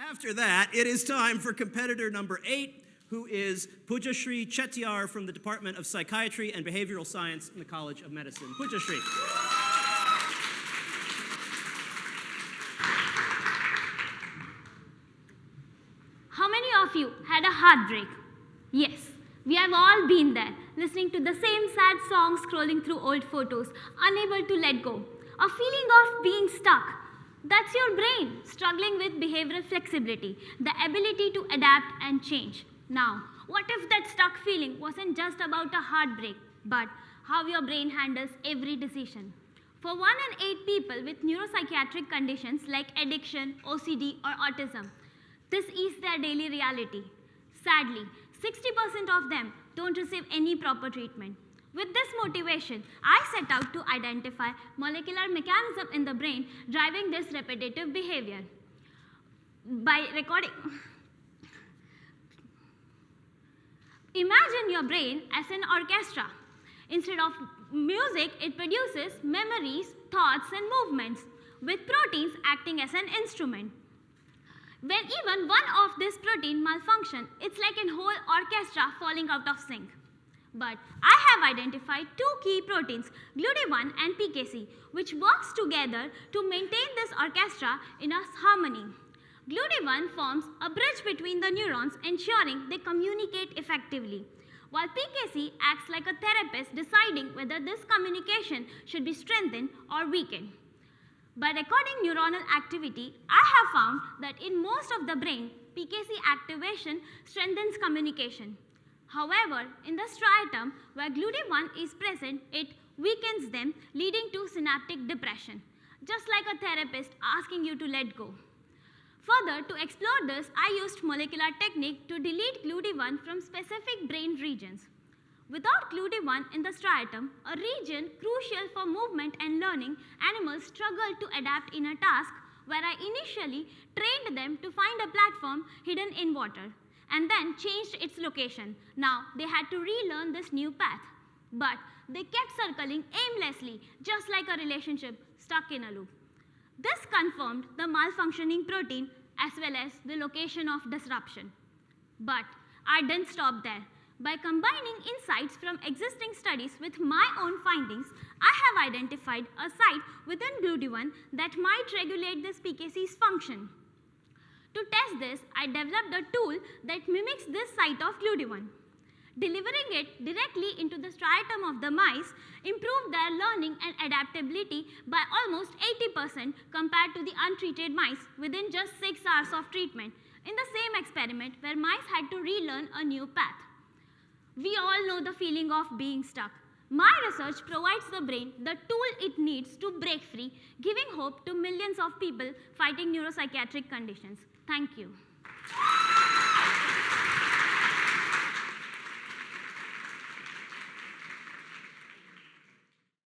After that, it is time for competitor number 8, who is Poojashri Chettiar from the Department of Psychiatry and Behavioral Science in the College of Medicine. Poojashri. How many of you had a heartbreak? Yes, we have all been there, listening to the same sad song, scrolling through old photos, unable to let go. A feeling of being stuck. That's your brain struggling with behavioral flexibility, the ability to adapt and change. Now, what if that stuck feeling wasn't just about a heartbreak, but how your brain handles every decision? For 1 in 8 people with neuropsychiatric conditions like addiction, OCD, or autism, this is their daily reality. Sadly, 60% of them don't receive any proper treatment. With this motivation, I set out to identify molecular mechanism in the brain driving this repetitive behavior. By recording, imagine your brain as an orchestra. Instead of music, it produces memories, thoughts, and movements, with proteins acting as an instrument. When even one of this protein malfunction, it's like a whole orchestra falling out of sync. But I have identified 2 key proteins, GLUT1 and PKC, which works together to maintain this orchestra in a harmony. GLUT1 forms a bridge between the neurons, ensuring they communicate effectively, while PKC acts like a therapist deciding whether this communication should be strengthened or weakened. By recording neuronal activity, I have found that in most of the brain, PKC activation strengthens communication. However, in the striatum, where GLUT1 is present, it weakens them, leading to synaptic depression, just like a therapist asking you to let go. Further, to explore this, I used molecular technique to delete GLUT1 from specific brain regions. Without GLUT1 in the striatum, a region crucial for movement and learning, animals struggled to adapt in a task where I initially trained them to find a platform hidden in water, and then changed its location. Now, they had to relearn this new path. But they kept circling aimlessly, just like a relationship stuck in a loop. This confirmed the malfunctioning protein as well as the location of disruption. But I didn't stop there. By combining insights from existing studies with my own findings, I have identified a site within GLUT1 that might regulate this PKC's function. To test this, I developed a tool that mimics this site of GLUT1. Delivering it directly into the striatum of the mice improved their learning and adaptability by almost 80% compared to the untreated mice within just 6 hours of treatment in the same experiment where mice had to relearn a new path. We all know the feeling of being stuck. My research provides the brain the tool it needs to break free, giving hope to millions of people fighting neuropsychiatric conditions. Thank you.